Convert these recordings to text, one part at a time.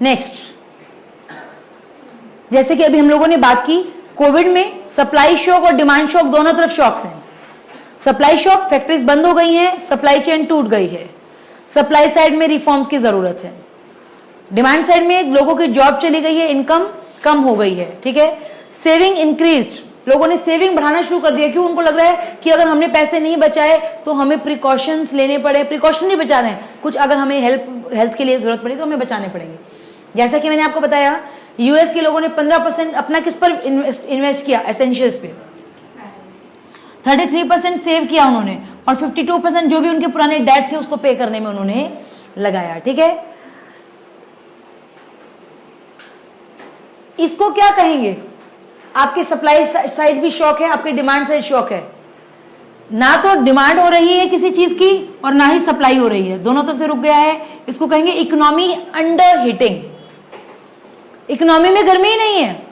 Next, जैसे कि अभी हम लोगों ने बात की, कोविड में सप्लाई शॉक और डिमांड शॉक दोनों तरफ शॉक्स हैं। सप्लाई शॉक, फैक्ट्रीज बंद हो गई हैं, सप्लाई चेन टूट गई है, सप्लाई साइड में रिफॉर्म्स की जरूरत है। डिमांड साइड में लोगों की जॉब चली गई है, इनकम कम हो गई है, ठीक है। सेविंग इंक्रीज्ड, लोगों ने सेविंग बढ़ाना शुरू कर दिया। क्यों? उनको लग रहा है कि अगर हमने पैसे नहीं बचाए तो हमें प्रिकॉशंस लेने पड़े। प्रिकॉशन नहीं बचा रहे हैं, कुछ अगर हमें हेल्थ के लिए जरूरत पड़ी तो हमें बचाने पड़ेंगे। जैसा कि मैंने आपको बताया, यूएस के लोगों ने 15% अपना किस पर इन्वेस्ट किया? एसेंशियल्स पे। 33% सेव किया उन्होंने, और 52% जो भी उनके पुराने डेट थे उसको पे करने में उन्होंने लगाया, ठीक है। इसको क्या कहेंगे? आपकी सप्लाई साइड भी शॉक है, आपकी डिमांड साइड शॉक है। ना तो डिमांड हो रही है किसी चीज की और ना ही सप्लाई हो रही है, दोनों तरफ से रुक गया है। इसको कहेंगे इकोनॉमी अंडर हीटिंग। इकोनॉमी में गर्मी ही नहीं है।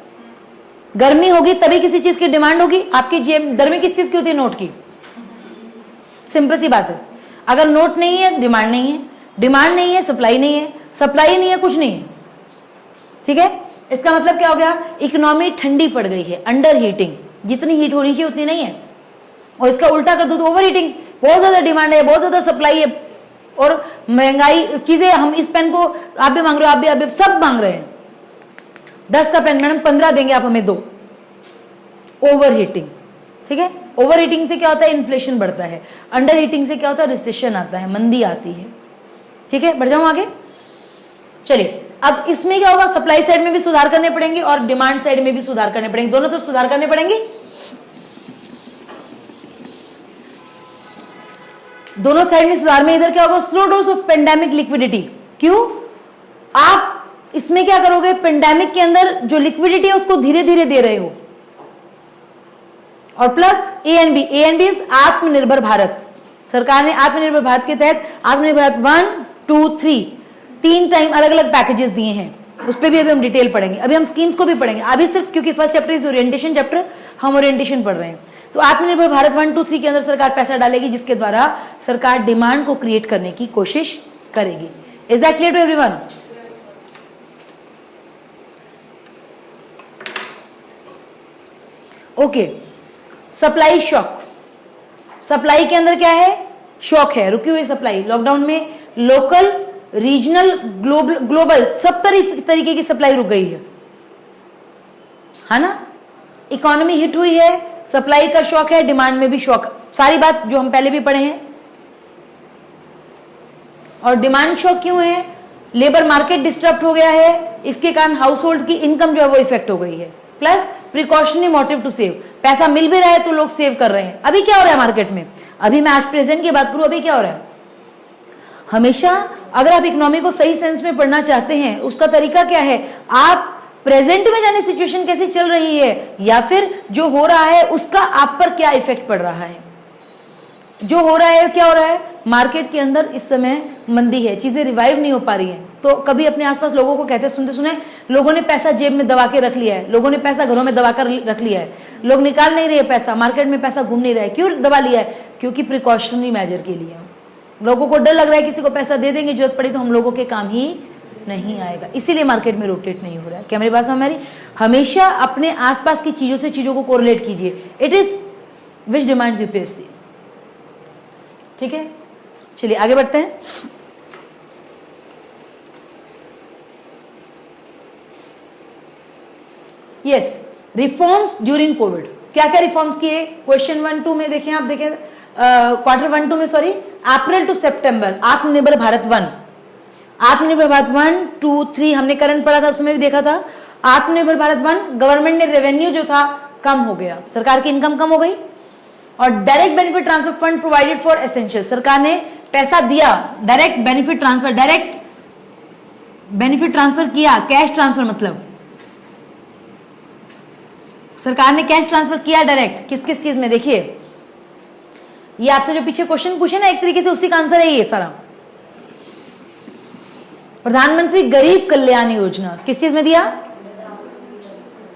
गर्मी होगी तभी किसी चीज की डिमांड होगी। आपकी गर्मी किस चीज की होती है? नोट की। सिंपल सी बात है। अगर नोट नहीं है, डिमांड नहीं है, डिमांड नहीं है, सप्लाई नहीं है, सप्लाई नहीं है, कुछ नहीं है, ठीक है। इसका मतलब क्या हो गया? इकोनॉमी ठंडी पड़ गई है, अंडर हीटिंग। जितनी हीट होनी चाहिए उतनी नहीं है। और इसका उल्टा कर दो तो ओवर हीटिंग, बहुत ज्यादा डिमांड है, बहुत ज्यादा सप्लाई है, और महंगाई चीजें। हम इस पेन को आप भी मांग रहे हो, आप भी सब मांग रहे हैं। 10 का पेन मैडम 15 देंगे, आप हमें दो। ओवर हीटिंग, ठीक है। ओवर हीटिंग से क्या होता है? इन्फ्लेशन बढ़ता है। अंडर हीटिंग से क्या होता है? रिसेशन आता है, मंदी आती है, ठीक है। बढ़ जाऊं आगे, चलिए। अब इसमें क्या होगा? सप्लाई साइड में भी सुधार करने पड़ेंगे और डिमांड साइड में भी सुधार करने पड़ेंगे, दोनों तरफ सुधार करने पड़ेंगे। दोनों साइड में सुधार में इधर क्या होगा? Slow dose of pandemic liquidity. क्यों? आप इसमें क्या करोगे? पेंडेमिक के अंदर जो लिक्विडिटी है उसको धीरे धीरे दे रहे हो। और plus A and B is Atmanirbhar Bharat. सरकार ने आत्मनिर्भर भारत के तहत आत्मनिर्भर भारत 1, 2, 3 3 टाइम अलग अलग पैकेजेस दिए हैं। उस पर भी अभी हम डिटेल पढ़ेंगे। अभी हम स्कीम्स को भी पढ़ेंगे। अभी सिर्फ क्योंकि first chapter is orientation chapter, हम ओरिएंटेशन पढ़ रहे हैं। तो आत्मनिर्भर भारत 1, 2, 3 के अंदर सरकार पैसा डालेगी, जिसके द्वारा सरकार डिमांड को क्रिएट करने की कोशिश करेगी। Is that clear to everyone? Okay. Supply shock, supply के अंदर क्या है? शॉक है, रुकी हुई सप्लाई। लॉकडाउन में लोकल, रीजनल, ग्लोबल सब तरीके की सप्लाई रुक गई है ना। इकोनॉमी हिट हुई है, सप्लाई का शॉक है, डिमांड में भी शॉक। सारी बात जो हम पहले भी पढ़े हैं। और डिमांड शॉक क्यों है? लेबर मार्केट डिस्टर्ब हो गया है, इसके कारण हाउस होल्ड की इनकम जो है वो इफेक्ट हो गई है। Plus precautionary motive to save, पैसा मिल भी रहा है तो लोग सेव कर रहे हैं। अभी क्या हो रहा है मार्केट में? अभी मैं आज प्रेजेंट की बात करूं, अभी क्या हो रहा है? हमेशा अगर आप इकोनॉमी को सही सेंस में पढ़ना चाहते हैं, उसका तरीका क्या है? आप प्रेजेंट में जाने सिचुएशन कैसे चल रही है, या फिर जो हो रहा है उसका आप पर क्या इफेक्ट पड़ रहा है। जो हो रहा है, क्या हो रहा है? मार्केट के अंदर इस समय मंदी है, चीजें रिवाइव नहीं हो पा रही हैं। तो कभी अपने आसपास लोगों को कहते सुनते सुने, लोगों ने पैसा जेब में दबा के रख लिया है, लोगों ने पैसा घरों में दबा कर रख लिया है, लोग निकाल नहीं रहे पैसा, मार्केट में पैसा घूम नहीं रहा है। क्यों दबा लिया है? क्योंकि प्रिकॉशनरी मेजर के लिए। लोगों को डर लग रहा है किसी को पैसा दे देंगे, जरूरत पड़ी तो हम लोगों के काम ही नहीं आएगा, इसीलिए मार्केट में रोटेट नहीं हो रहा है। क्या मेरी बात समझ में आ रही? हमेशा अपने आसपास की चीजों से चीजों को कोरिलेट कीजिए। It is which demands UPSC, ठीक है। चलिए आगे बढ़ते हैं। Yes, reforms during Covid. क्या क्या रिफॉर्म्स किए? क्वेश्चन 1, 2 में देखें, आप देखें क्वार्टर 1, 2 में, सॉरी, अप्रैल टू सितंबर, आत्मनिर्भर भारत 1, आत्मनिर्भर भारत 1, 2, 3 हमने करंट पढ़ा था, उसमें भी देखा था। आत्मनिर्भर भारत 1, गवर्नमेंट ने रेवेन्यू जो था कम हो गया, सरकार की इनकम कम हो गई। और direct benefit transfer fund provided for essential, सरकार ने पैसा दिया, direct benefit transfer, direct benefit transfer किया, कैश ट्रांसफर मतलब सरकार ने कैश ट्रांसफर किया डायरेक्ट। किस किस चीज में? देखिए, ये आपसे जो पीछे क्वेश्चन पूछे ना, एक तरीके से उसी का आंसर है ये सारा। प्रधानमंत्री गरीब कल्याण योजना किस चीज में दिया?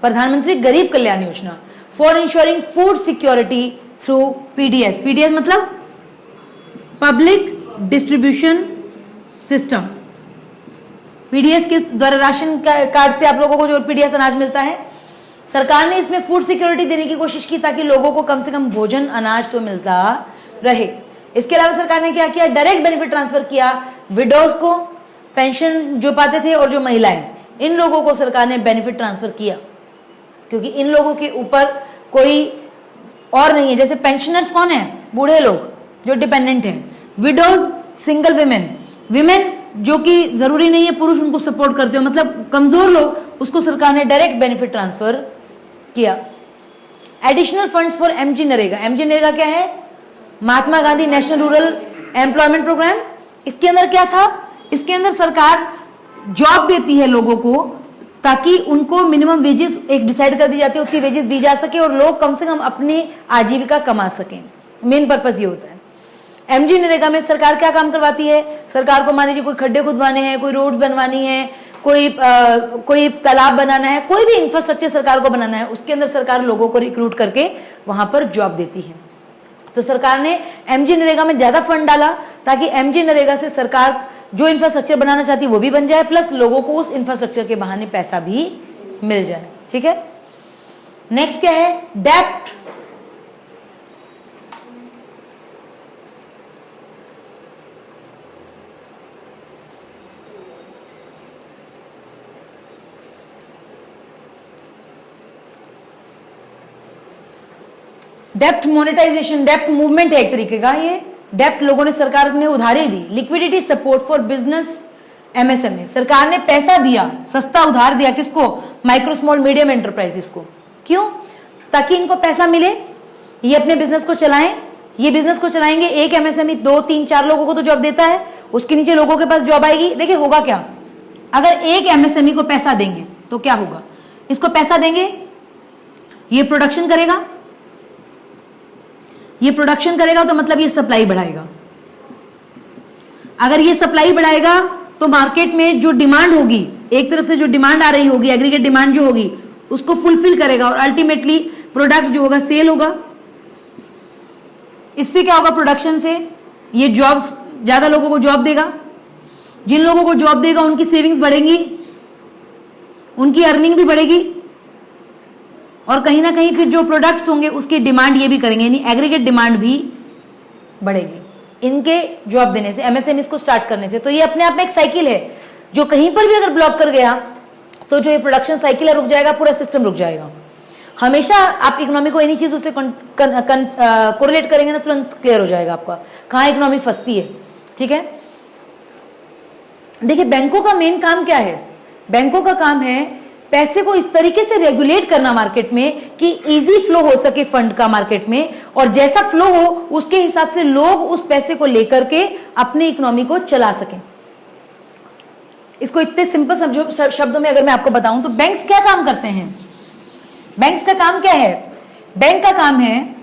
प्रधानमंत्री गरीब Kalyan Yojana for ensuring food security through PDS. PDS मतलब पब्लिक डिस्ट्रीब्यूशन सिस्टम, पीडीएस के द्वारा राशन कार्ड से आप लोगों को जो पीडीएस अनाज मिलता है, सरकार ने इसमें फूड सिक्योरिटी देने की कोशिश की ताकि लोगों को कम से कम भोजन अनाज तो मिलता रहे। इसके अलावा सरकार ने क्या किया, डायरेक्ट बेनिफिट ट्रांसफर किया विडोज को, पेंशन जो पाते थे और जो महिलाएं, इन लोगों को सरकार ने बेनिफिट ट्रांसफर किया, क्योंकि इन लोगों के ऊपर कोई और नहीं है। जैसे पेंशनर्स कौन है, बूढ़े लोग जो डिपेंडेंट हैं, विडोज सिंगल विमेन जो कि जरूरी नहीं है पुरुष उनको सपोर्ट करते हो, मतलब कमजोर लोग, उसको सरकार ने डायरेक्ट बेनिफिट ट्रांसफर किया। Additional funds for MG NREGA, MG NREGA क्या है, Mahatma Gandhi national rural employment programme. इसके अंदर क्या था, इसके अंदर सरकार जॉब देती है लोगों को ताकि उनको मिनिमम वेजेस एक डिसाइड कर दी जाती है, उतनी वेजेस दी जा सके और लोग कम से कम अपनी आजीविका कमा सकें। मेन पर्पस ये होता है। एमजी नरेगा में सरकार क्या काम करवाती है, सरकार को मान लीजिए कोई खड्डे खुदवाने हैं, कोई रोड बनवानी है, कोई तालाब बनाना है, कोई भी इंफ्रास्ट्रक्चर सरकार को बनाना है, उसके अंदर सरकार लोगों को रिक्रूट करके वहां पर जॉब देती है। तो सरकार ने एमजी नरेगा में ज्यादा फंड डाला ताकि एमजी नरेगा से सरकार जो इंफ्रास्ट्रक्चर बनाना चाहती है वो भी बन जाए, प्लस लोगों को उस इंफ्रास्ट्रक्चर के बहाने पैसा भी मिल जाए। ठीक है, नेक्स्ट क्या है, डेप्ट। डेप्ट मोनेटाइजेशन, डेप्ट मूवमेंट है एक तरीके का। ये डेप्ट लोगों ने, सरकार ने उधारी दी। Liquidity support for business MSME, सरकार ने पैसा दिया, सस्ता उधार दिया किसको, माइक्रो स्मॉल मीडियम एंटरप्राइजेस को। क्यों, ताकि इनको पैसा मिले, ये अपने बिजनेस को चलाएं। ये बिजनेस को चलाएंगे, एक एमएसएमई 2 3 4 लोगों को तो जॉब देता है, उसके नीचे लोगों के पास जॉब आएगी। देखिए होगा क्या, अगर एक एमएसएमई को पैसा देंगे तो क्या होगा, इसको पैसा देंगे, ये प्रोडक्शन करेगा, ये प्रोडक्शन करेगा तो मतलब ये सप्लाई बढ़ाएगा। अगर ये सप्लाई बढ़ाएगा तो मार्केट में जो डिमांड होगी, एक तरफ से जो डिमांड आ रही होगी, एग्रीगेट डिमांड जो होगी, उसको फुलफिल करेगा और अल्टीमेटली प्रोडक्ट जो होगा सेल होगा। इससे क्या होगा, प्रोडक्शन से ये जॉब्स, ज्यादा लोगों को जॉब देगा। जिन लोगों को जॉब देगा उनकी सेविंग्स बढ़ेंगी, उनकी अर्निंग भी बढ़ेगी और कहीं ना कहीं फिर जो प्रोडक्ट्स होंगे उसकी डिमांड ये भी करेंगे, यानी एग्रीगेट डिमांड भी बढ़ेगी इनके जॉब देने से, एमएसएमई को स्टार्ट करने से। तो ये अपने आप में एक साइकिल है, जो कहीं पर भी अगर ब्लॉक कर गया तो जो ये प्रोडक्शन साइकिल है रुक जाएगा, पूरा सिस्टम रुक जाएगा। हमेशा आप इकोनॉमी को इन्हीं चीजों से कोरिलेट करेंगे ना, तुरंत क्लियर हो जाएगा आपका कहां इकोनॉमी फंसती है। ठीक है, देखिए बैंकों का मेन काम क्या है, बैंकों का काम है पैसे को इस तरीके से रेगुलेट करना मार्केट में कि इजी फ्लो हो सके फंड का मार्केट में, और जैसा फ्लो हो उसके हिसाब से लोग उस पैसे को लेकर के अपनी इकोनॉमी को चला सकें। इसको इतने सिंपल शब्दों में अगर मैं आपको बताऊं तो बैंक्स क्या काम करते हैं, बैंक्स का काम क्या है, बैंक का काम है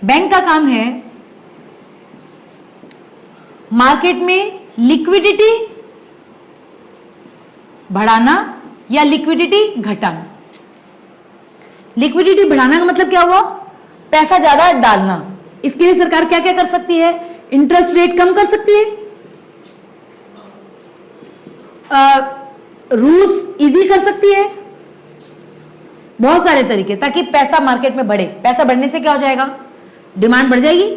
बैंक का काम है मार्केट में लिक्विडिटी बढ़ाना या लिक्विडिटी घटाना। लिक्विडिटी बढ़ाना का मतलब क्या हुआ, पैसा ज्यादा डालना। इसके लिए सरकार क्या क्या कर सकती है, इंटरेस्ट रेट कम कर सकती है, रूल्स इजी कर सकती है, बहुत सारे तरीके, ताकि पैसा मार्केट में बढ़े। पैसा बढ़ने से क्या हो जाएगा, डिमांड बढ़ जाएगी।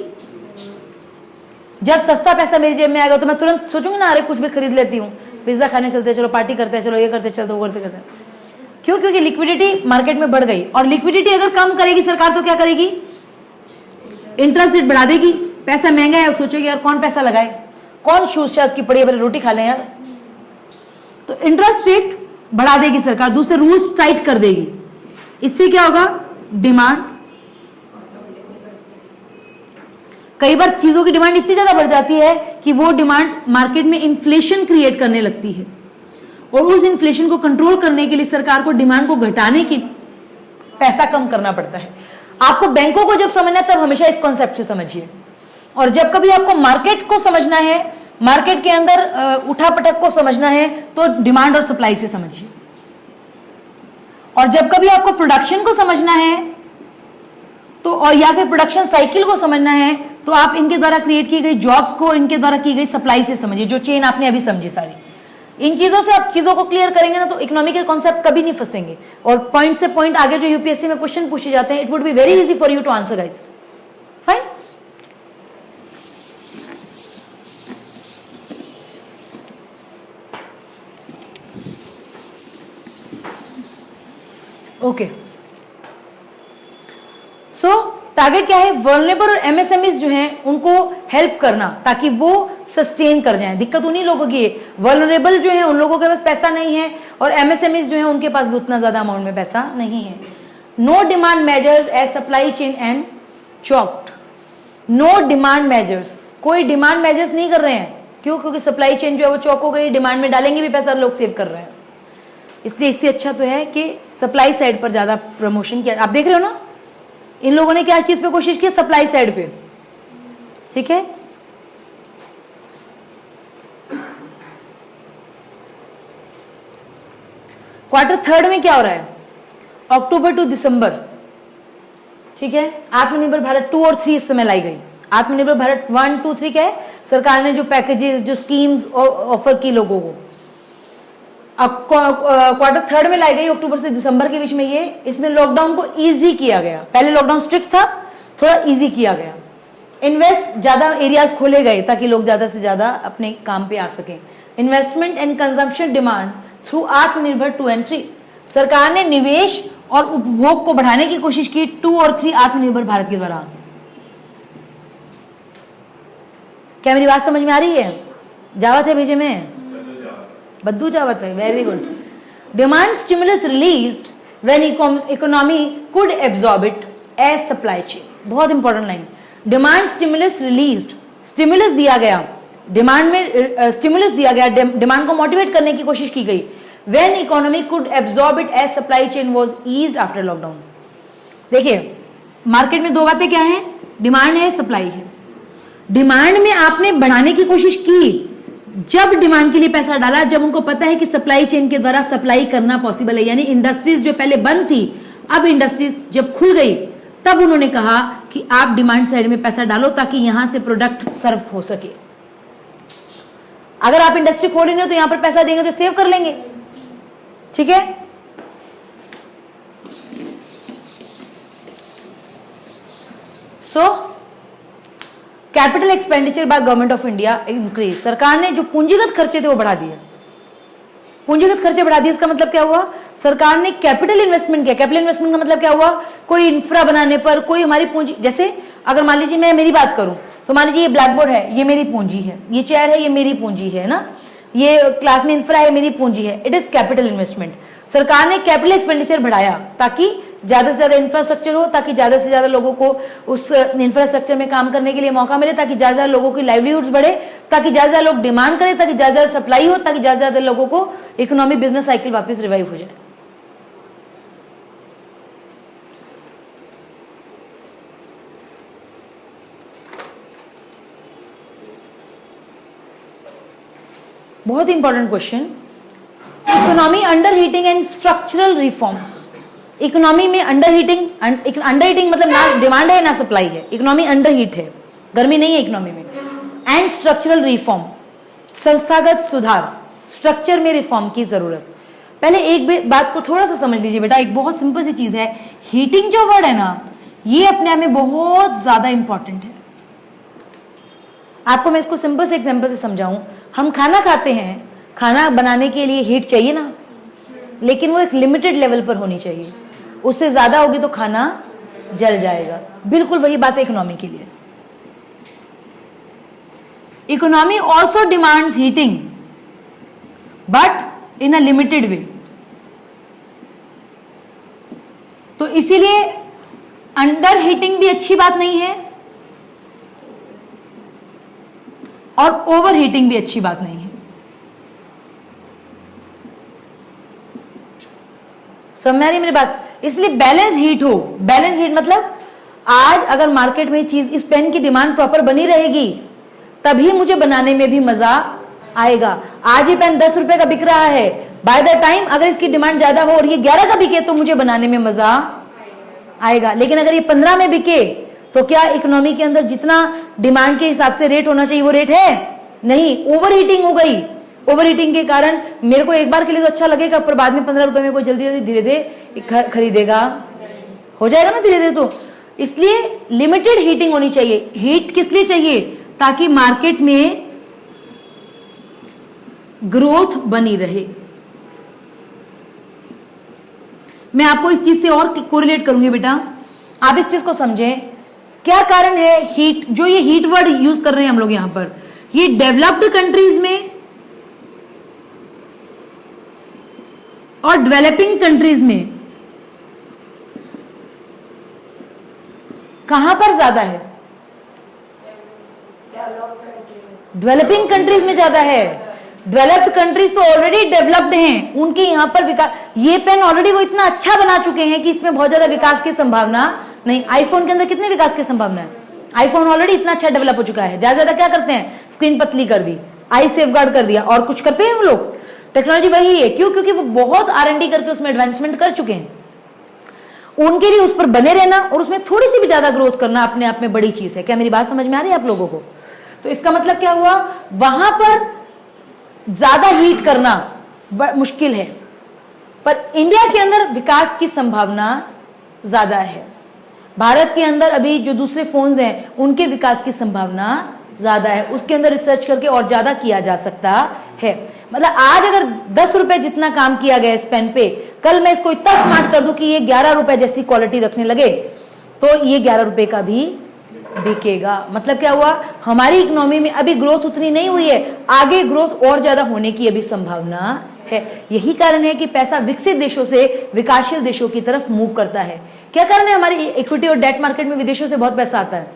जब सस्ता पैसा मेरी जेब में आएगा तो मैं तुरंत सोचूंगी ना, अरे कुछ भी खरीद लेती हूँ, पिज्जा खाने चलते हैं, चलो पार्टी करते हैं, चलो ये करते चलते वो करते। क्यों, क्योंकि लिक्विडिटी मार्केट में बढ़ गई। और लिक्विडिटी अगर कम करेगी सरकार तो क्या करेगी, इंटरेस्ट रेट बढ़ा देगी। पैसा महंगा है, सोचेगी यार कौन पैसा लगाए, कौन शूज शाज की पड़ी है, पहले रोटी खा लें यार। तो इंटरेस्ट रेट बढ़ा देगी सरकार, दूसरे रूल्स टाइट कर देगी। इससे क्या होगा, डिमांड, कई बार चीजों की डिमांड इतनी ज्यादा बढ़ जाती है कि वो डिमांड मार्केट में इन्फ्लेशन क्रिएट करने लगती है, और उस इन्फ्लेशन को कंट्रोल करने के लिए सरकार को डिमांड को घटाने की पैसा कम करना पड़ता है। आपको बैंकों को जब समझना है तब हमेशा इस कॉन्सेप्ट से समझिए, और जब कभी आपको मार्केट को समझना है, मार्केट के अंदर उठापटक को समझना है तो डिमांड और सप्लाई से समझिए, और जब कभी आपको प्रोडक्शन को समझना है तो और या फिर प्रोडक्शन साइकिल को समझना है तो आप इनके द्वारा क्रिएट की गई जॉब्स को इनके द्वारा की गई सप्लाई से समझिए, जो चेन आपने अभी समझी सारी। इन चीजों से आप चीजों को क्लियर करेंगे ना तो इकोनॉमी के कॉन्सेप्ट कभी नहीं फंसेंगे, और पॉइंट से पॉइंट आगे जो यूपीएससी में क्वेश्चन पूछे जाते हैं, it would be very easy for you to answer guys. Fine. Okay, so target क्या है? वल्नरेबल और एमएसएमईज जो हैं उनको हेल्प करना ताकि वो सस्टेन कर जाएं। दिक्कत उन्हीं लोगों की है, वल्नरेबल जो है उन लोगों के पास पैसा नहीं है, और एमएसएमईज जो है उनके पास भी उतना ज्यादा अमाउंट में पैसा नहीं है। No demand measures as supply chain and choked. No demand measures, कोई डिमांड मेजर्स नहीं कर रहे हैं। क्यों? क्योंकि सप्लाई चेन जो है वो चौक हो गई, डिमांड में डालेंगे भी पैसा, लोग सेव कर रहे हैं। इसलिए इससे अच्छा तो है कि सप्लाई साइड पर ज्यादा प्रमोशन किया। आप देख रहे हो ना, इन लोगों ने क्या चीज पे कोशिश की? सप्लाई साइड पे। ठीक है, क्वार्टर थर्ड में क्या हो रहा है? अक्टूबर टू दिसंबर, ठीक है, आत्मनिर्भर भारत 2 और 3 इस समय लाई गई। आत्मनिर्भर भारत 1, 2, 3 क्या है? सरकार ने जो पैकेजेस, जो स्कीम्स ऑफर की लोगों को, अब क्वार्टर थर्ड में लाई गई अक्टूबर से दिसंबर के बीच में। ये इसमें लॉकडाउन को इजी किया गया। पहले लॉकडाउन स्ट्रिक्ट था, थोड़ा इजी किया गया। इन्वेस्ट, ज्यादा एरियाज खोले गए ताकि लोग ज्यादा से ज्यादा अपने काम पे आ सकें। Investment and consumption demand through आत्मनिर्भर 2 और 3। सरकार ने निवेश और उपभोग को बढ़ाने की कोशिश की 2 और 3 आत्मनिर्भर भारत के दौरान। क्या मेरी बात समझ में आ रही है? जावत है भेजे में? बद्दू जावत है, very good. Demand stimulus released when economy could absorb it as supply chain. बहुत important line. Demand stimulus released, stimulus दिया गया, डिमांड में स्टिमुलस दिया गया, डिमांड को मोटिवेट करने की कोशिश की गई। When economy could absorb it as supply chain was eased after lockdown. देखिए, मार्केट में दो बातें क्या है? डिमांड है, सप्लाई है। डिमांड में आपने बढ़ाने की कोशिश की, जब डिमांड के लिए पैसा डाला, जब उनको पता है कि सप्लाई चेन के द्वारा सप्लाई करना पॉसिबल है, यानी इंडस्ट्रीज जो पहले बंद थी, अब इंडस्ट्रीज जब खुल गई, तब उन्होंने कहा कि आप डिमांड साइड में पैसा डालो ताकि यहां से प्रोडक्ट सर्व हो सके। अगर आप इंडस्ट्री खोल रहे हो तो यहां पर पैसा देंगे तो सेव कर लेंगे। ठीक है, so capital expenditure by government of India increase. सरकार ने जो पूंजीगत खर्चे थे वो बढ़ा दिए। पूंजीगत खर्चे बढ़ा दिए, इसका मतलब क्या हुआ? सरकार ने कैपिटल इन्वेस्टमेंट किया। कैपिटल इन्वेस्टमेंट का मतलब क्या हुआ? कोई इंफ्रा बनाने पर, कोई हमारी पूंजी, जैसे अगर मान लीजिए मैं मेरी बात करूं तो मान लीजिए ये ब्लैक बोर्ड है, ये मेरी पूंजी है, ये चेयर है, ये मेरी पूंजी है ना, ये क्लास में इंफ्रा है, मेरी पूंजी है। It is capital investment. सरकार ने कैपिटल एक्सपेंडिचर बढ़ाया ताकि ज्यादा से ज्यादा इंफ्रास्ट्रक्चर हो, ताकि ज्यादा से ज्यादा लोगों को उस इंफ्रास्ट्रक्चर में काम करने के लिए मौका मिले, ताकि ज्यादा ज्यादा लोगों की लाइवलीहुड्स बढ़े, ताकि ज्यादा ज्यादा लोग डिमांड करें, ताकि ज्यादा ज्यादा सप्लाई हो, ताकि ज्यादा ज्यादा लोगों को इकोनॉमिक बिजनेस साइकिल वापस रिवाइव हो जाए। बहुत important question, economy under heating and structural reforms. Economy में अंडर हीटिंग, अंडर हीटिंग मतलब ना डिमांड है ना सप्लाई है, इकोनॉमी अंडर हीट है, गर्मी नहीं है इकोनॉमी में। एंड स्ट्रक्चरल रिफॉर्म, संस्थागत सुधार, स्ट्रक्चर में रिफॉर्म की जरूरत। पहले एक बात को थोड़ा सा समझ लीजिए बेटा, एक बहुत सिंपल सी चीज है, हीटिंग जो वर्ड है ना, ये अपने आप में बहुत ज्यादा इंपॉर्टेंट है। आपको मैं इसको सिंपल से एग्जांपल से समझाऊं। हम खाना खाते हैं, खाना बनाने के लिए हीट चाहिए ना, लेकिन वो एक लिमिटेड लेवल पर होनी चाहिए, उससे ज्यादा होगी तो खाना जल जाएगा। बिल्कुल वही बात है इकोनॉमी के लिए। Economy also demands heating but in a limited way. तो इसीलिए अंडर हीटिंग भी अच्छी बात नहीं है और ओवर हीटिंग भी अच्छी बात नहीं है। समझ आ रही मेरी बात? इसलिए बैलेंस हीट हो। बैलेंस हीट मतलब आज अगर मार्केट में चीज, इस पेन की डिमांड प्रॉपर बनी रहेगी तभी मुझे बनाने में भी मजा आएगा। आज ये पेन 10 रुपए का बिक रहा है, बाय द टाइम अगर इसकी डिमांड ज्यादा हो और ये 11 का बिके तो मुझे बनाने में मजा आएगा। लेकिन अगर ये 15 में बिके तो क्या इकोनॉमी के अंदर जितना डिमांड के हिसाब से रेट होना चाहिए वो रेट है? नहीं, ओवर हीटिंग हो गई। ओवर हीटिंग के कारण मेरे को एक बार के लिए तो अच्छा लगेगा, पर बाद में 15 रुपए में कोई जल्दी जल्दी धीरे धीरे खरीदेगा? हो जाएगा ना धीरे धीरे। तो इसलिए लिमिटेड हीटिंग होनी चाहिए। हीट किस लिए चाहिए? ताकि मार्केट में ग्रोथ बनी रहे। मैं आपको इस चीज से और कोरिलेट करूंगी बेटा, आप इस चीज को समझें। क्या कारण है हीट, जो ये हीट वर्ड यूज कर रहे हैं हम लोग यहां पर, ये डेवलप्ड कंट्रीज में और डेवलपिंग कंट्रीज में कहां पर ज्यादा है? डेवलपिंग कंट्रीज में ज्यादा है। डेवलप्ड कंट्रीज तो ऑलरेडी डेवलप्ड हैं, उनके यहां पर विकास, ये पेन ऑलरेडी वो इतना अच्छा बना चुके हैं कि इसमें बहुत ज्यादा विकास की संभावना नहीं। आईफोन के अंदर कितने विकास की संभावना है? आईफोन ऑलरेडी इतना अच्छा डेवलप हो चुका है। ज्यादा ज्यादा क्या करते हैं? स्क्रीन पतली कर दी, आई सेफगार्ड कर दिया, और कुछ करते हैं वो लोग? टेक्नोलॉजी वही है। क्यों? क्योंकि वो बहुत R&D करके उसमें एडवांसमेंट कर चुके हैं। उनके लिए उस पर बने रहना और उसमें थोड़ी सी भी ज्यादा ग्रोथ करना अपने आप में बड़ी चीज है। क्या मेरी बात समझ में आ रही है आप लोगों को? तो इसका मतलब क्या हुआ, वहां पर ज्यादा हीट करना मुश्किल है, पर इंडिया के अंदर विकास की संभावना ज्यादा है। भारत के अंदर अभी जो दूसरे फोन्स हैं उनके विकास की संभावना ज्यादा है, उसके अंदर रिसर्च करके और ज्यादा किया जा सकता है। मतलब आज अगर 10 रुपए जितना काम किया गया इस पेन पे, कल मैं इसको इतना स्मार्ट कर दूं कि ये 11 रुपए जैसी क्वालिटी रखने लगे, तो ये 11 रुपए का भी बिकेगा। मतलब क्या हुआ, हमारी इकोनॉमी में अभी ग्रोथ उतनी नहीं हुई है, आगे ग्रोथ और ज्यादा होने की अभी संभावना है। यही कारण है कि पैसा विकसित देशों से विकासशील देशों की तरफ मूव करता है। क्या कारण है, हमारी इक्विटी और डेट मार्केट में विदेशों से बहुत पैसा आता है,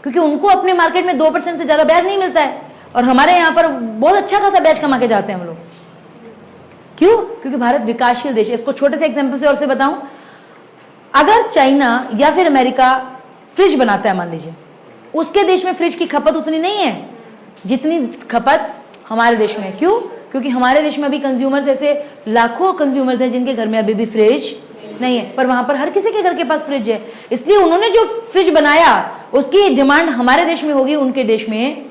क्योंकि उनको अपने मार्केट में 2% से ज्यादा ब्याज नहीं मिलता है, और हमारे यहाँ पर बहुत अच्छा खासा ब्याज कमा के जाते हैं हम लोग। क्यों? क्योंकि भारत विकासशील देश है। इसको छोटे से एग्जांपल से और से बताऊं, अगर चाइना या फिर अमेरिका फ्रिज बनाता है, मान लीजिए, उसके देश में फ्रिज की खपत उतनी नहीं है जितनी खपत हमारे देश में है। क्यों? क्योंकि हमारे देश में अभी कंज्यूमर्स, ऐसे लाखों कंज्यूमर्स हैं जिनके घर में अभी भी फ्रिज नहीं है, पर वहां पर हर किसी के घर के पास फ्रिज है। इसलिए उन्होंने जो फ्रिज बनाया उसकी डिमांड हमारे देश में होगी, उनके देश में।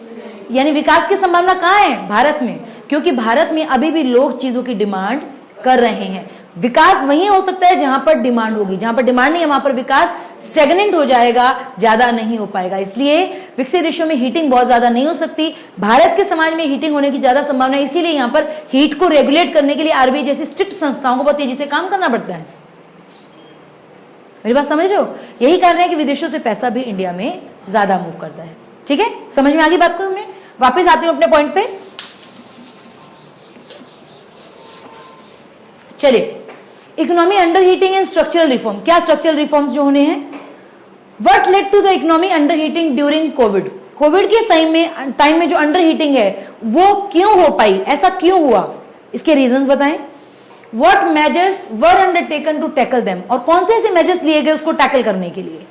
यानी विकास की संभावना कहां है? भारत में, क्योंकि भारत में अभी भी लोग चीजों की डिमांड कर रहे हैं। विकास वहीं हो सकता है जहां पर डिमांड होगी, जहां पर डिमांड नहीं है वहां पर विकास स्टेगनेंट हो जाएगा, ज्यादा नहीं हो पाएगा। इसलिए विकसित देशों में हीटिंग बहुत ज्यादा नहीं हो सकती। भारत के समाज में हीटिंग होने की ज्यादा संभावना है, इसीलिए यहां पर हीट को रेगुलेट करने के लिए आरबीआई जैसी स्ट्रिक्ट संस्थाओं को बहुत तेजी से काम करना पड़ता है। मेरी बात समझ रहे हो? यही कारण है कि विदेशों से पैसा भी इंडिया में ज्यादा मूव करता है। ठीक है, समझ में आ गई बात को? मैं वापस आती हूं अपने पॉइंट पे। चलिए, economy under heating and structural reform. क्या स्ट्रक्चरल रिफॉर्म्स जो होने हैं? What led to the economy under heating during COVID. COVID के टाइम में जो अंडर हीटिंग है वो क्यों हो पाई, ऐसा क्यों हुआ? इसके रीजंस बताएं। What measures were undertaken to tackle them, और कौन से ऐसे मेजर्स लिए गए उसको टैकल करने के लिए,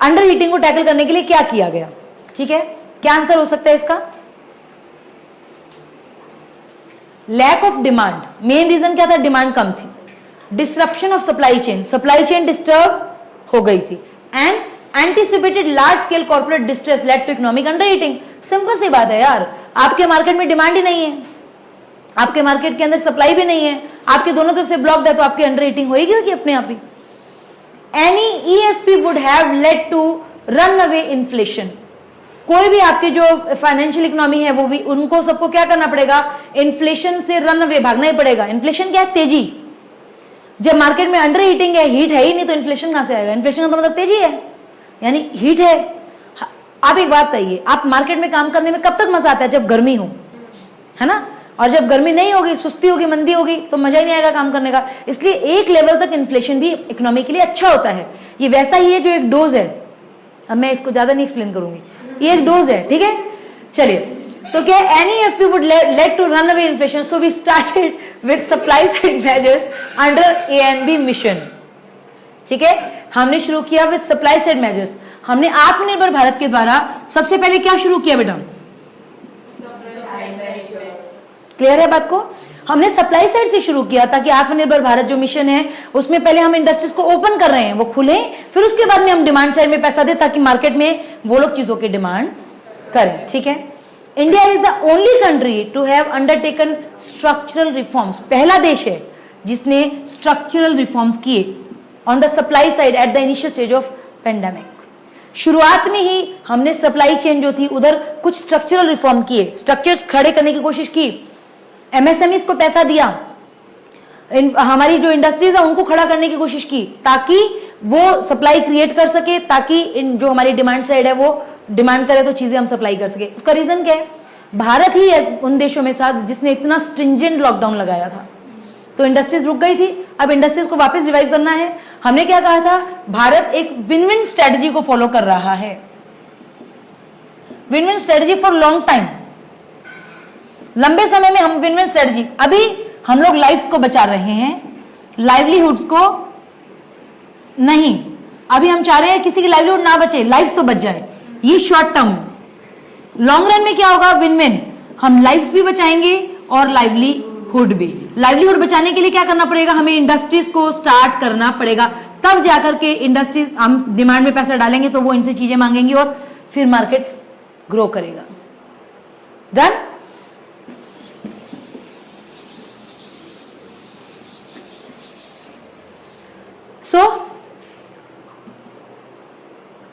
अंडर हीटिंग को टैकल करने के लिए क्या किया गया? ठीक है, क्या आंसर हो सकता है इसका? Lack of demand. Main reason क्या था? डिमांड कम थी। Disruption of supply chain, supply chain disturb हो गई थी। And anticipated large scale corporate distress led to economic under heating. Simple सी बात है यार, आपके मार्केट में डिमांड ही नहीं है, आपके मार्केट के अंदर सप्लाई भी नहीं है, आपके दोनों तरफ से ब्लॉक्ड है, तो आपकी अंडर हीटिंग होगी अपने आप ही। Any EFP would have led to run away inflation. कोई भी आपकी जो फाइनेंशियल इकोनॉमी है वो भी, उनको सबको क्या करना पड़ेगा? इन्फ्लेशन से रन अवे, भागना ही पड़ेगा। इन्फ्लेशन क्या है? तेजी। जब मार्केट में अंडर हीटिंग है, हीट है ही नहीं, तो इन्फ्लेशन कहां से आएगा? इन्फ्लेशन का तो मतलब तेजी है, यानी हीट है। आप एक बात बताइए, आप मार्केट में काम करने में कब तक मजा आता है? जब गर्मी हो, है ना? और जब गर्मी नहीं होगी, सुस्ती होगी, मंदी होगी, तो मजा ही नहीं आएगा काम करने का। इसलिए एक लेवल तक इन्फ्लेशन भी इकोनॉमी के लिए अच्छा होता है। ये वैसा ही है जो एक डोज है। अब मैं इसको ज्यादा नहीं एक्सप्लेन करूंगी, ये एक डोज है। ठीक है, चलिए, तो क्या NEFP would lead to run away inflation, so we started with supply side measures under ANB mission. ठीक है, हमने शुरू किया विद सप्लाई साइड मेजर्स। हमने आत्मनिर्भर भारत के द्वारा सबसे पहले क्या शुरू किया बेटा? क्लियर है बात को? हमने सप्लाई साइड से शुरू किया ताकि आत्मनिर्भर भारत जो मिशन है उसमें पहले हम इंडस्ट्रीज को ओपन कर रहे हैं, वो खुले, फिर उसके बाद में हम डिमांड साइड में पैसा दें ताकि मार्केट में वो लोग चीजों की डिमांड करें। ठीक है, India is the only country to have undertaken structural reforms, पहला देश है जिसने स्ट्रक्चरल रिफॉर्म्स किए on the supply side at the initial stage of pandemic. शुरुआत में ही हमने सप्लाई चेन जो थी उधर कुछ स्ट्रक्चरल रिफॉर्म किए, स्ट्रक्चर्स खड़े करने की कोशिश की, एमएसएमईज को पैसा दिया, हमारी जो इंडस्ट्रीज है उनको खड़ा करने की कोशिश की ताकि वो सप्लाई क्रिएट कर सके, ताकि जो हमारी डिमांड साइड है वो डिमांड करे तो चीजें हम सप्लाई कर सके। उसका रीजन क्या है? भारत ही है उन देशों में साथ जिसने इतना स्ट्रिंजेंट लॉकडाउन लगाया था, तो इंडस्ट्रीज रुक गई थी। अब इंडस्ट्रीज को वापस रिवाइव करना है। हमने क्या कहा था? भारत एक विन विन स्ट्रेटजी को फॉलो कर रहा है, win win strategy for long time, लंबे समय में हम विन विन स्ट्रेटजी। अभी हम लोग लाइफ्स को बचा रहे हैं, लाइवलीहुड्स को नहीं। अभी हम चाह रहे हैं किसी की लाइवलीहुड ना बचे, लाइफ्स तो बच जाए, ये शॉर्ट टर्म में। लॉन्ग रन में क्या होगा? विन विन, हम लाइफ्स भी बचाएंगे और लाइवलीहुड भी। लाइवलीहुड बचाने के लिए क्या करना पड़ेगा? हमें इंडस्ट्रीज को स्टार्ट करना पड़ेगा, तब जाकर के इंडस्ट्रीज, हम डिमांड में पैसा डालेंगे तो वो इनसे चीजें मांगेंगी और फिर मार्केट ग्रो करेगा। Done? So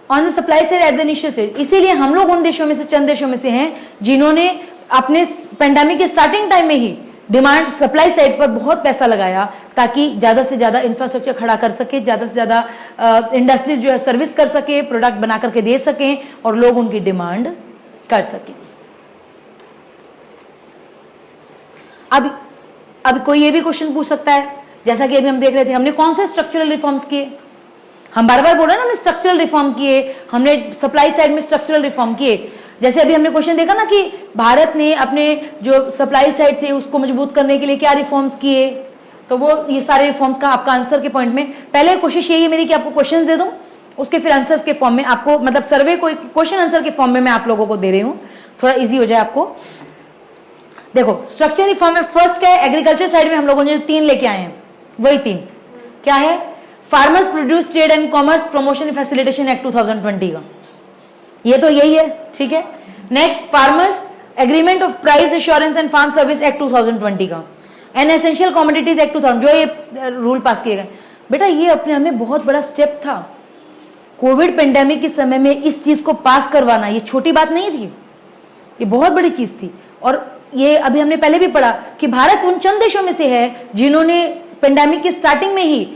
on the supply side at the initial stage, इसीलिए हम लोग उन देशों में से, चंद देशों में से हैं जिन्होंने अपने पेंडेमिक के स्टार्टिंग टाइम में ही डिमांड सप्लाई साइड पर बहुत पैसा लगाया ताकि ज्यादा से ज्यादा इंफ्रास्ट्रक्चर खड़ा कर सके, ज्यादा से ज्यादा इंडस्ट्रीज जो है सर्विस कर सके, प्रोडक्ट बना करके दे सकें और लोग उनकी डिमांड कर सकें। अब कोई ये भी क्वेश्चन पूछ सकता है, जैसा कि अभी हम देख रहे थे, हमने कौन से स्ट्रक्चरल रिफॉर्म्स किए? हम बार बार बोल रहे हैं ना, हमने स्ट्रक्चरल रिफॉर्म किए, हमने सप्लाई साइड में स्ट्रक्चरल रिफॉर्म किए। जैसे अभी हमने क्वेश्चन देखा ना कि भारत ने अपने जो सप्लाई साइड थे उसको मजबूत करने के लिए क्या रिफॉर्म्स किए, तो वो ये सारे रिफॉर्म्स का आपका आंसर के पॉइंट में, पहले कोशिश यही है मेरी कि आपको क्वेश्चन दे दूं, उसके फिर आंसर्स के फॉर्म में आपको, मतलब सर्वे को क्वेश्चन आंसर के फॉर्म में मैं आप लोगों को दे रही हूं, थोड़ा ईजी हो जाए आपको। देखो स्ट्रक्चर रिफॉर्म में फर्स्ट क्या है? एग्रीकल्चर साइड में हम लोगों ने जो 3 लेके आए हैं वही 3 क्या है? Farmers produce trade and commerce promotion facilitation act 2020 का, ये तो यही है, ठीक है। Next, farmers agreement of price assurance and farm service act 2020 का, एंड एसेंशियल कमोडिटीज एक्ट 2000, जो ये रूल पास किए गए। बेटा ये अपने आप में बहुत बड़ा स्टेप था। कोविड पेंडेमिक के समय में इस चीज को पास करवाना ये छोटी बात नहीं थी, ये बहुत बड़ी चीज थी। और ये अभी हमने पहले भी पढ़ा कि भारत उन चंद देशों में से है जिन्होंने पेंडेमिक के स्टार्टिंग में ही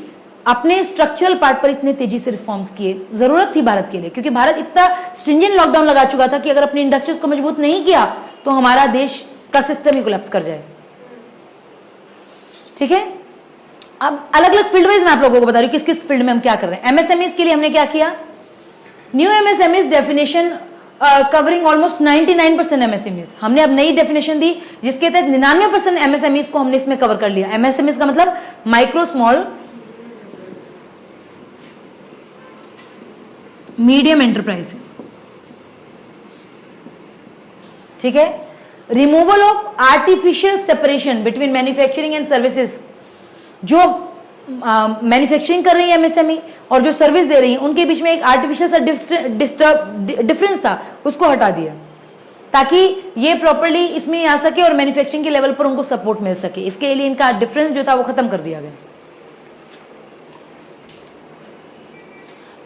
अपने स्ट्रक्चरल पार्ट पर इतने तेजी से रिफॉर्म्स किए। जरूरत थी भारत के लिए, क्योंकि भारत इतना स्ट्रिंजेंट लॉकडाउन लगा चुका था कि अगर अपनी इंडस्ट्रीज को मजबूत नहीं किया तो हमारा देश का सिस्टम ही कोलैप्स कर जाए। ठीक है, अब अलग अलग फील्ड वाइज मैं आप लोगों को बता रही हूँ किस किस फील्ड में हम क्या कर रहे हैं। एमएसएमईज के लिए हमने क्या किया? New MSMEs definition covering almost 99% MSMEs, हमने अब नई डेफिनेशन दी जिसके तहत 99% एमएसएमईज को हमने इसमें कवर कर लिया। एमएसएमईज का मतलब माइक्रो स्मॉल मीडियम एंटरप्राइजेस, ठीक है। Removal of artificial separation between manufacturing and services, जो मैन्युफैक्चरिंग कर रही है एमएसएमई और जो सर्विस दे रही है उनके बीच में एक आर्टिफिशियल सा डिफरेंस था, उसको हटा दिया ताकि ये प्रॉपर्ली इसमें नहीं आ सके और मैन्युफैक्चरिंग के लेवल पर उनको सपोर्ट मिल सके। इसके लिए इनका डिफरेंस जो था वो खत्म कर दिया गया।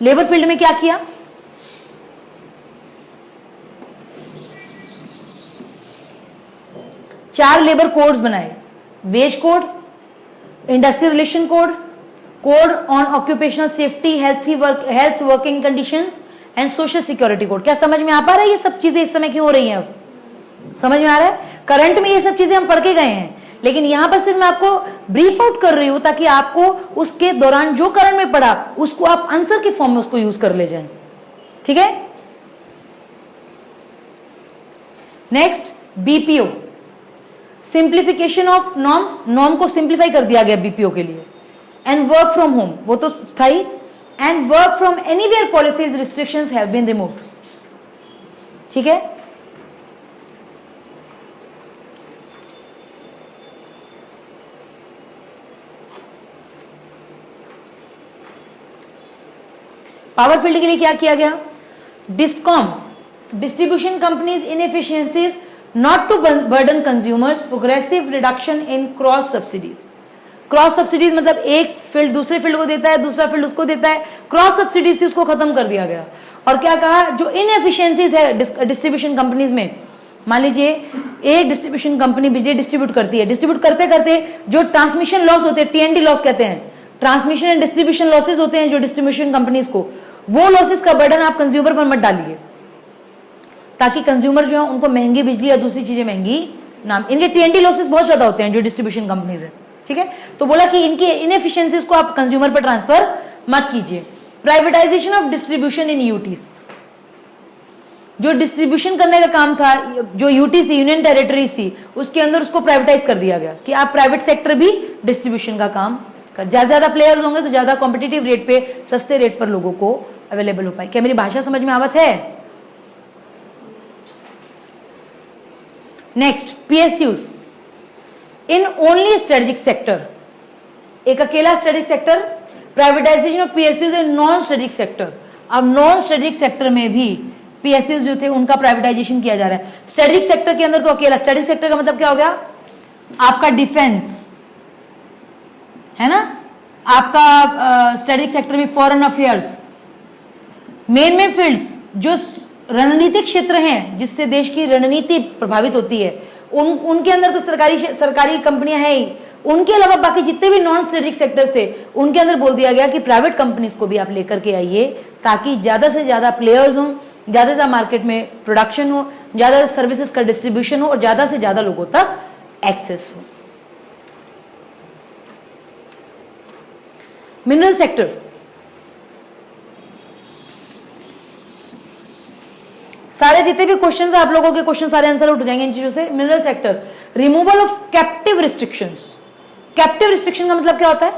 लेबर फील्ड में क्या किया? चार लेबर कोड्स बनाए, wage code, industrial relation code, code on occupational safety, health working conditions and social security code. क्या समझ में आ पा रहा है ये सब चीजें इस समय क्यों हो रही हैं? अब समझ में आ रहा है? करंट में ये सब चीजें हम पढ़ के गए हैं, लेकिन यहां पर सिर्फ मैं आपको ब्रीफ आउट कर रही हूं ताकि आपको उसके दौरान जो करंट में पढ़ा उसको आप आंसर के फॉर्म में उसको यूज कर ले जाएं। ठीक है। Next, BPO, simplification of norms, norm को सिंप्लीफाई कर दिया गया बीपीओ के लिए। एंड वर्क फ्रॉम होम, वो तो था ही, and work from anywhere policies restrictions have been removed. ठीक है। पावर फील्ड के लिए क्या किया गया, discom, distribution companies inefficiencies not to burden consumers, progressive reduction in cross subsidies. Cross subsidies मतलब एक फील्ड दूसरे फील्ड को देता है, दूसरा फील्ड उसको देता है, क्रॉस सब्सिडीज थी उसको खत्म कर दिया गया। और क्या कहा, जो इनएफिशिएंसीज है डिस्ट्रीब्यूशन कंपनीज में, मान लीजिए एक डिस्ट्रीब्यूशन कंपनी बिजली डिस्ट्रीब्यूट करती है, डिस्ट्रीब्यूट करते करते जो ट्रांसमिशन लॉस होते हैं, टीएनडी लॉस कहते हैं, ट्रांसमिशन एंड डिस्ट्रीब्यूशन लॉसेस होते हैं जो डिस्ट्रीब्यूशन कंपनीज को, वो लॉसेस का बर्डन आप कंज्यूमर पर मत डालिए, ताकि कंज्यूमर जो है उनको महंगी बिजली या दूसरी चीजें महंगी ना, इनके टीएनडी लॉसेस बहुत ज्यादा होते हैं जो डिस्ट्रीब्यूशन कंपनीज है, ठीक है। तो बोला कि इनकी इनएफिशिएंसीज को आप कंज्यूमर पर ट्रांसफर मत कीजिए। Privatisation of distribution in UTs, जो डिस्ट्रीब्यूशन करने का काम था, जो यूटी थी, यूनियन टेरिटरी थी, उसके अंदर उसको प्राइवेटाइज कर दिया गया कि आप प्राइवेट सेक्टर भी डिस्ट्रीब्यूशन का काम कर, ज्यादा प्लेयर्स होंगे तो ज्यादा कॉम्पिटिटिव रेट पे, सस्ते रेट पर लोगों को अवेलेबल हो पाए। क्या मेरी भाषा समझ में आवत है? Next, PSUs in only strategic sector, एक अकेला strategic sector, privatisation of PSUs in non strategic sector. अब नॉन स्ट्रेटेजिक सेक्टर में भी पीएसयूज जो थे उनका प्राइवेटाइजेशन किया जा रहा है। स्ट्रेटेजिक सेक्टर के अंदर तो अकेला, स्ट्रेटेजिक सेक्टर का मतलब क्या हो गया, आपका डिफेंस है ना, आपका स्ट्रेटेजिक सेक्टर में फॉरेन अफेयर्स, मेन फील्ड्स जो रणनीतिक क्षेत्र हैं जिससे देश की रणनीति प्रभावित होती है, उनके अंदर तो सरकारी कंपनियां हैं ही, उनके अलावा बाकी जितने भी नॉन स्ट्रेटेजिक सेक्टर्स थे उनके अंदर बोल दिया गया कि प्राइवेट कंपनीज को भी आप लेकर के आइए, ताकि ज्यादा से ज्यादा प्लेयर्स हों, ज्यादा से ज्यादा मार्केट में प्रोडक्शन हो, ज्यादा सर्विसेज का डिस्ट्रीब्यूशन हो और ज्यादा से ज्यादा लोगों तक एक्सेस हो। मिनरल सेक्टर, सारे जितने भी क्वेश्चंस आप लोगों के क्वेश्चन सारे आंसर उठ जाएंगे इन चीजों से। Mineral sector, removal of captive restrictions. Captive restriction का मतलब क्या होता है?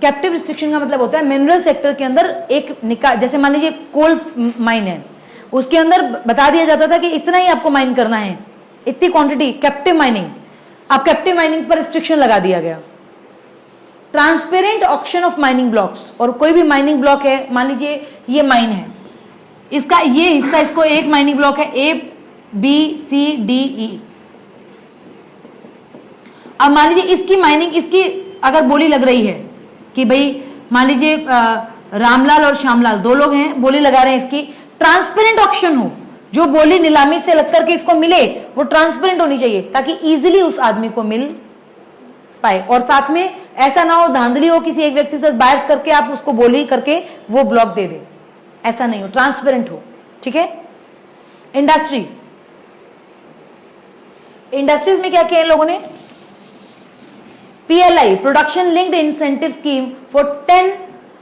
कैप्टिव रिस्ट्रिक्शन का मतलब होता है मिनरल सेक्टर के अंदर एक निकाल, जैसे मान लीजिए कोल माइन है, उसके अंदर बता दिया जाता था कि इतना ही आपको माइन करना है, इतनी क्वांटिटी, कैप्टिव माइनिंग। अब कैप्टिव माइनिंग पर रिस्ट्रिक्शन लगा दिया गया। Transparent auction of mining blocks, और कोई भी माइनिंग ब्लॉक है, मान लीजिए ये माइन है, इसका ये हिस्सा, इसको एक माइनिंग ब्लॉक है A B C D E. अब मान लीजिए इसकी माइनिंग, इसकी अगर बोली लग रही है कि भाई मान लीजिए रामलाल और श्यामलाल दो लोग हैं, बोली लगा रहे हैं, इसकी ट्रांसपेरेंट ऑक्शन हो, जो बोली नीलामी से लग करके इसको मिले वो ट्रांसपेरेंट होनी चाहिए ताकि इजीली उस आदमी को मिल पाए, और साथ में ऐसा ना हो धांधली हो किसी एक व्यक्ति से बायर्स करके आप उसको बोली करके वो ब्लॉक दे दे, ऐसा नहीं हो, ट्रांसपेरेंट हो, ठीक है। इंडस्ट्री, इंडस्ट्रीज में क्या किया इन लोगों ने, PLI production linked incentive scheme for 10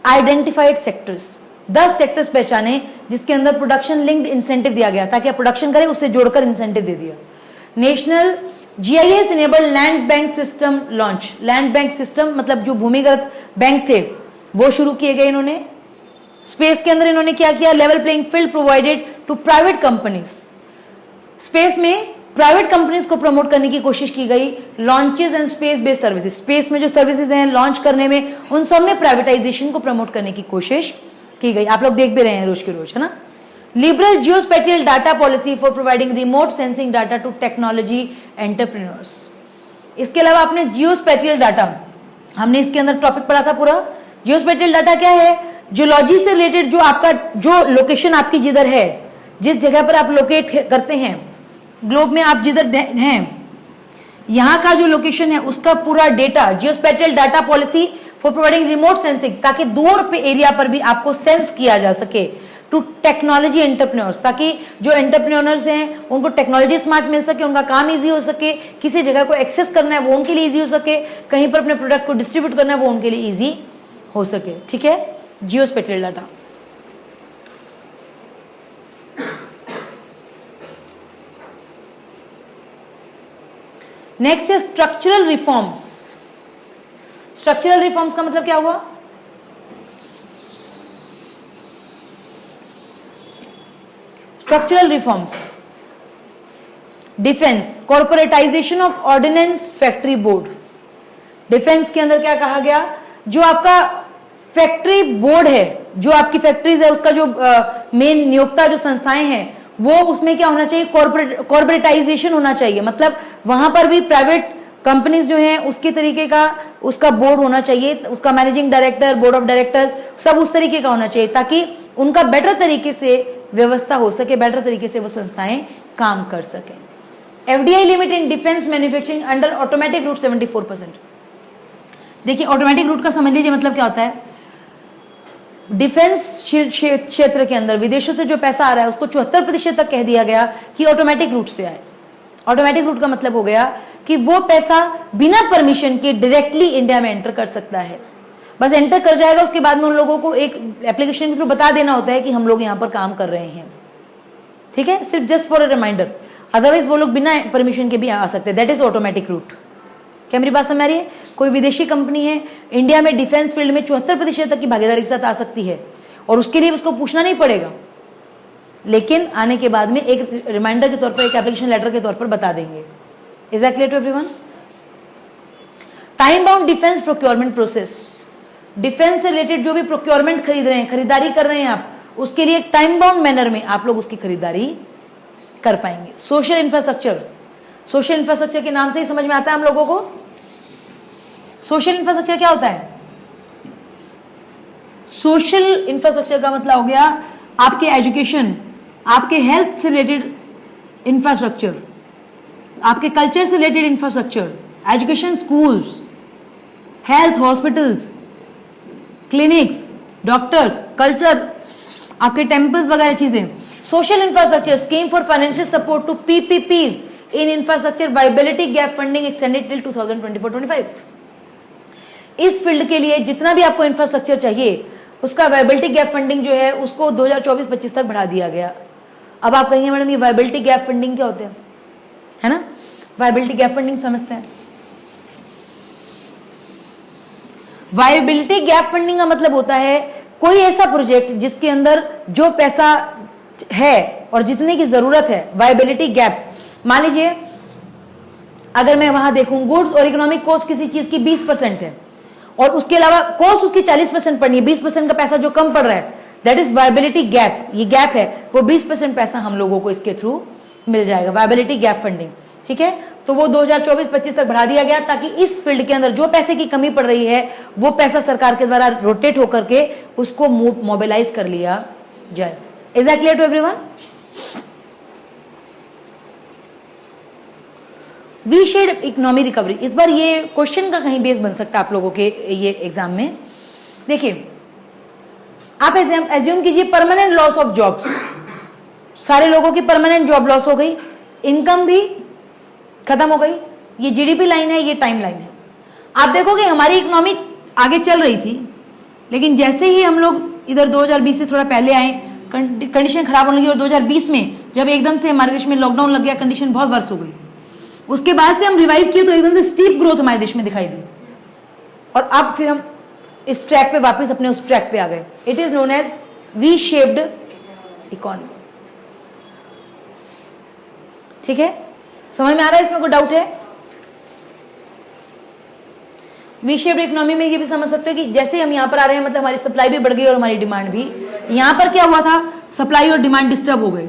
identified sectors, 10 sectors पहचाने जिसके अंदर प्रोडक्शन लिंक्ड इंसेंटिव दिया गया ताकि आप प्रोडक्शन करें, उससे जोड़कर इंसेंटिव दे दिया। National GIS enabled land bank system launch, land bank system मतलब जो भूमिगत बैंक थे वो शुरू किए गए इन्होंने। स्पेस के अंदर इन्होंने क्या किया, level playing field provided to private companies, space में प्राइवेट कंपनीज को प्रमोट करने की कोशिश की गई। Launches and space based services, space में जो सर्विसेज हैं लॉन्च करने में, उन सब में प्राइवेटाइजेशन को प्रमोट करने की कोशिश की गई। आप लोग देख भी रहे हैं रोज के रोज, है ना। Liberal geospatial data policy for providing remote sensing data to technology entrepreneurs. इसके अलावा आपने जियोस्पेटियल डाटा, हमने इसके अंदर टॉपिक पढ़ा था पूरा। जियोस्पेटियल डाटा क्या है, जियोलॉजी से रिलेटेड, जो आपका जो लोकेशन आपकी जिधर है, जिस जगह पर आप लोकेट करते हैं ग्लोब में, आप जिधर हैं यहाँ का जो लोकेशन है उसका पूरा data, geospatial data policy for providing remote sensing, ताकि दूर पे एरिया पर भी आपको सेंस किया जा सके, टू टेक्नोलॉजी एंटरप्रेन्योर्स, ताकि जो एंटरप्रेन्योर्स हैं उनको टेक्नोलॉजी स्मार्ट मिल सके, उनका काम इजी हो सके, किसी जगह को एक्सेस करना है वो उनके लिए इजी हो सके, कहीं पर अपने प्रोडक्ट को डिस्ट्रीब्यूट करना है वो उनके लिए इजी हो सके, ठीक है। जियोस्पेटियल डाटा। नेक्स्ट है स्ट्रक्चरल रिफॉर्म्स। स्ट्रक्चरल रिफॉर्म्स का मतलब क्या हुआ, structural reforms, defence, corporatisation of ordnance factory board. Defence के अंदर क्या कहा गया, जो आपका फैक्ट्री बोर्ड है, जो आपकी फैक्ट्रीज है, उसका जो मेन नियोक्ता जो संस्थाएं हैं, वो उसमें क्या होना चाहिए, कॉर्पोरेटाइजेशन होना चाहिए। मतलब वहां पर भी प्राइवेट कंपनीज जो हैं उसके तरीके का उसका बोर्ड होना चाहिए, उसका managing director, board of director सब उस तरीके का होना चाहिए, ताकि उनका बेटर तरीके से व्यवस्था हो सके, बेटर तरीके से वो संस्थाएं काम कर सकें। FDI limit in defence manufacturing under automatic route 74%। देखिए ऑटोमेटिक रूट का समझ लीजिए मतलब क्या होता है, डिफेंस क्षेत्र के अंदर विदेशों से जो पैसा आ रहा है उसको 74% तक कह दिया गया कि ऑटोमेटिक रूट से आए। ऑटोमेटिक रूट का मतलब हो गया कि वो पैसा बिना परमिशन के डायरेक्टली इंडिया में एंटर कर सकता है, बस एंटर कर जाएगा, उसके बाद में उन लोगों को एक एप्लीकेशन के थ्रू बता देना होता है कि हम लोग यहां पर काम कर रहे हैं, ठीक है, सिर्फ just for a reminder. Otherwise वो लोग बिना परमिशन के भी आ सकते हैं, दैट इज ऑटोमेटिक रूट। क्या मेरी बात समझ आ रही है? कोई विदेशी कंपनी है इंडिया में डिफेंस फील्ड में 74% तक की भागीदारी के साथ आ सकती है, और उसके लिए उसको पूछना नहीं पड़ेगा, लेकिन आने के बाद में एक रिमाइंडर के तौर पर, एक एप्लीकेशन लेटर के तौर पर बता देंगे। Is that clear to everyone? Time bound defence procurement process, defence से रिलेटेड जो भी प्रोक्योरमेंट खरीद रहे हैं, खरीदारी कर रहे हैं आप, उसके लिए एक टाइम बाउंड मैनर में आप लोग उसकी खरीदारी कर पाएंगे। सोशल इंफ्रास्ट्रक्चर, सोशल इंफ्रास्ट्रक्चर के नाम से ही समझ में आता है हम लोगों को। सोशल इंफ्रास्ट्रक्चर क्या होता है? सोशल इंफ्रास्ट्रक्चर का मतलब हो गया आपके एजुकेशन, आपके हेल्थ से रिलेटेड इंफ्रास्ट्रक्चर, आपके कल्चर से related infrastructure, education, schools, health, hospitals, clinics, doctors, culture, आपके टेम्पल्स वगैरह चीजें। Social infrastructure scheme for financial support to PPPs in infrastructure viability gap funding extended till 2024-25। इस फील्ड के लिए जितना भी आपको इंफ्रास्ट्रक्चर चाहिए उसका वायबिलिटी गैप फंडिंग जो है उसको 2024-25 तक बढ़ा दिया गया। अब आप कहेंगे मैडम ये वायबिलिटी गैप फंडिंग क्या होते हैं, है ना? वायबिलिटी गैप फंडिंग समझते हैं। वायबिलिटी गैप फंडिंग का मतलब होता है कोई ऐसा प्रोजेक्ट जिसके अंदर जो पैसा है और जितने की जरूरत है, वायबिलिटी गैप। मान लीजिए अगर मैं वहां देखूं गुड्स और इकोनॉमिक कॉस्ट किसी चीज की 20% है और उसके अलावा कॉस्ट उसकी 40% पड़नी है, 20% का पैसा जो कम पड़ रहा है, दैट इज वायबिलिटी गैप। ये गैप है, वो 20% पैसा हम लोगों को इसके थ्रू मिल जाएगा, वायबिलिटी गैप फंडिंग, ठीक है। तो वो 2024-25 तक बढ़ा दिया गया ताकि इस फील्ड के अंदर जो पैसे की कमी पड़ रही है वो पैसा सरकार के द्वारा रोटेट होकर के उसको मोबिलाइज कर लिया जाए। Is that clear to everyone? V shaped economy recovery, इस बार ये क्वेश्चन का कहीं बेस बन सकता है आप लोगों के ये एग्जाम में। देखिए आप एज्यूम कीजिए परमानेंट लॉस ऑफ जॉब्स, सारे लोगों की परमानेंट जॉब लॉस हो गई, इनकम भी खत्म हो गई। ये जीडीपी लाइन है, ये टाइम लाइन है। आप देखोगे हमारी इकोनॉमी आगे चल रही थी, लेकिन जैसे ही हम लोग इधर 2020 से थोड़ा पहले आए कंडीशन खराब होने लगी, और 2020 में जब एकदम से हमारे देश में लॉकडाउन लग गया कंडीशन बहुत वर्ष हो गई। उसके बाद से हम रिवाइव किए तो एकदम से स्टीप ग्रोथ हमारे देश में दिखाई दी, और अब फिर हम इस ट्रैक पे वापस अपने उस ट्रैक पे आ गए। It is known as V shaped economy, ठीक है? समझ में आ रहा है? इसमें कोई डाउट है? वी शेप्ड इकोनॉमी में ये भी समझ सकते हो कि जैसे हम यहां पर आ रहे हैं मतलब हमारी सप्लाई भी बढ़ गई और हमारी डिमांड भी। यहां पर क्या हुआ था, सप्लाई और डिमांड डिस्टर्ब हो गए।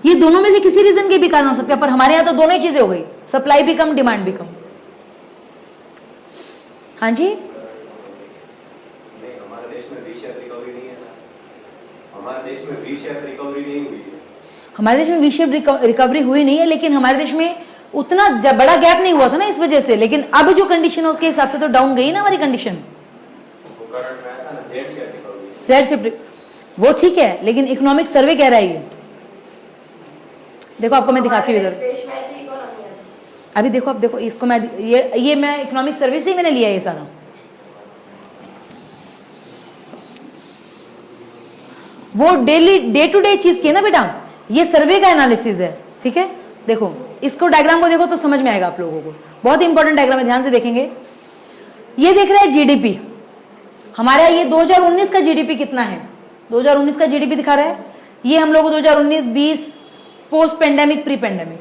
ये दोनों में से किसी रीजन के भी कारण हो सकते हैं, पर हमारे यहां तो दोनों ही चीजें हो गई, सप्लाई भी कम, डिमांड भी कम। हाँ जी, हमारे देश में वी शेप रिकवरी नहीं है। हमारे देश में वी शेप रिकवरी नहीं हुई है। हमारे देश में वी शेप रिकवरी हुई नहीं है, लेकिन हमारे देश में उतना बड़ा गैप नहीं हुआ था ना इस वजह से। लेकिन अब जो कंडीशन है उसके हिसाब से तो डाउन गई ना हमारी कंडीशन। जेड शेप वो ठीक है, लेकिन इकोनॉमिक सर्वे कह रहा है ये। देखो आपको मैं दिखाती हूँ इधर, अभी देखो, अब देखो इसको मैं ये मैं इकोनॉमिक सर्वे से ही मैंने लिया ये सारा। वो डेली डे टू डे चीज की है ना बेटा, ये सर्वे का एनालिसिस है, ठीक है। देखो इसको डायग्राम को देखो तो समझ में आएगा आप लोगों को, बहुत इंपॉर्टेंट डायग्राम है, ध्यान से देखेंगे। ये देख रहे हैं जीडीपी हमारा, ये 2019 का जीडीपी कितना है, 2019 का जीडीपी दिखा रहा है। ये हम लोग 2019-20 पोस्ट पेंडेमिक, प्री पेंडेमिक,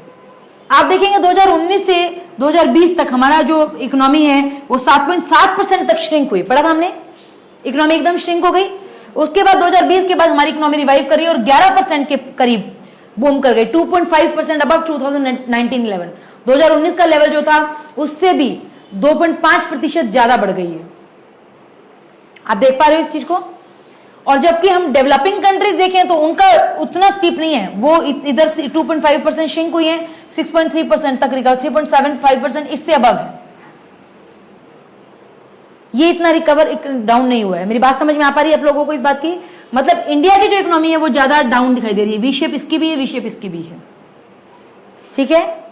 आप देखेंगे 2019 से 2020 तक हमारा जो इकोनॉमी है वो 7.7% तक श्रिंक हुई, पढ़ा था हमने, इकोनॉमी एकदम श्रिंक हो गई। उसके बाद 2020 के बाद हमारी इकोनॉमी रिवाइव करी और 11% के करीब बूम कर गई, 2.5% अबव 2019-11। 2019 का लेवल जो था उससे भी 2.5% ज्यादा बढ़ गई है। आप देख पा रहे हो इस चीज को। और जबकि हम डेवलपिंग कंट्रीज देखें तो उनका उतना स्टीप नहीं है, वो इधर से 2.5% श्रिंक हुई है, 6.3% तक रिकवर, 3.75% इससे अबव है। ये इतना रिकवर डाउन नहीं हुआ है। मेरी बात समझ में आ पा रही है आप लोगों को इस बात की? मतलब इंडिया की जो इकोनॉमी है वो ज्यादा डाउन दिखाई दे रही है। वी शेप इसकी भी है, वी शेप इसकी भी है, ठीक है।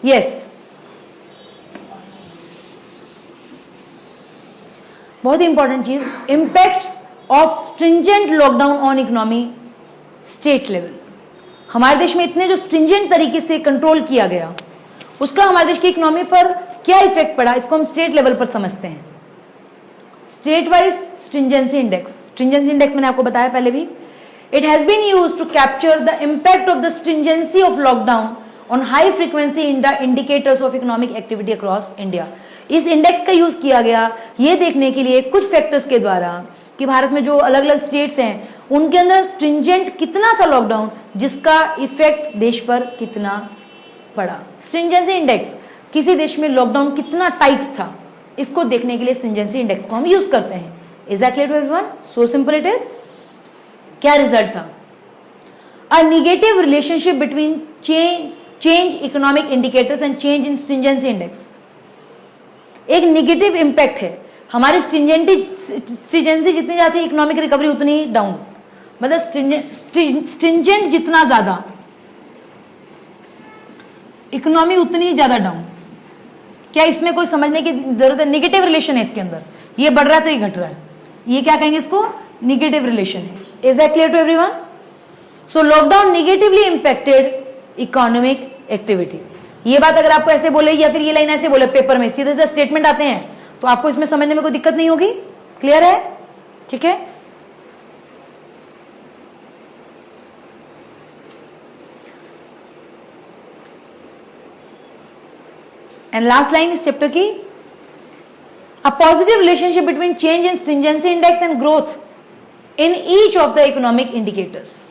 यस, बहुत ही इंपॉर्टेंट चीज, impacts of stringent lockdown on economy state level. हमारे देश में इतने जो स्ट्रिंजेंट तरीके से कंट्रोल किया गया उसका हमारे देश की इकोनॉमी पर क्या इफेक्ट पड़ा, इसको हम स्टेट लेवल पर समझते हैं। State wise stringency index, stringency index मैंने आपको बताया पहले भी। It has been used to capture the impact of the stringency of lockdown on high frequency indicators of economic activity across India. इस इंडेक्स का यूज किया गया ये देखने के लिए कुछ फैक्टर्स के द्वारा कि भारत में जो अलग अलग स्टेट्स हैं उनके अंदर स्ट्रिंजेंट कितना था लॉकडाउन, जिसका इफेक्ट देश पर कितना पड़ा। स्ट्रिंजेंसी इंडेक्स, किसी देश में लॉकडाउन कितना टाइट था, इसको देखने के लिए स्ट्रिंजेंसी इंडेक्स को हम यूज करते हैं। Is that clear to everyone? So simple it is. क्या रिजल्ट था? A negative relationship between change economic indicators and change in stringency index. एक नेगेटिव इंपैक्ट है, हमारी स्ट्रिंजेंसी जितनी जाती है इकोनॉमिक रिकवरी उतनी डाउन, मतलब स्ट्रिंजेंट जितना ज्यादा इकोनॉमी उतनी ज्यादा डाउन। क्या इसमें कोई समझने की जरूरत है? नेगेटिव रिलेशन है इसके अंदर, ये बढ़ रहा है तो ये घट रहा है, ये क्या कहेंगे इसको? नेगेटिव रिलेशन है। Is that clear to everyone? So lockdown negatively impacted economic activity. ये बात अगर आपको ऐसे बोले या फिर ये लाइन ऐसे बोले पेपर में, सीधे से स्टेटमेंट आते हैं तो आपको इसमें समझने में कोई दिक्कत नहीं होगी। क्लियर है? ठीक है। एंड लास्ट लाइन इस चैप्टर की, a positive relationship between change in stringency index and growth in each of the economic indicators.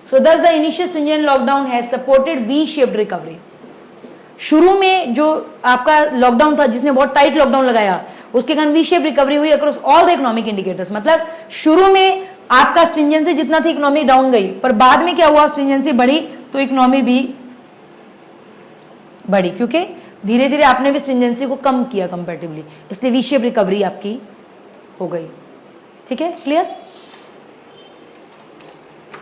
So thus the initial stringent lockdown has supported V-shaped recovery. शुरू में जो आपका lockdown था जिसने बहुत tight lockdown लगाया उसके कारण वी शेप रिकवरी हुई across all the economic indicators. मतलब शुरू में आपका स्ट्रिंजेंसी जितना थी इकोनॉमी डाउन गई, पर बाद में क्या हुआ? स्ट्रिंजेंसी बढ़ी तो इकोनॉमी भी बढ़ी, क्योंकि धीरे धीरे आपने भी स्ट्रिंजेंसी को कम किया कंपैरेटिवली, इसलिए वी शेप रिकवरी आपकी हो गई। ठीक है, क्लियर?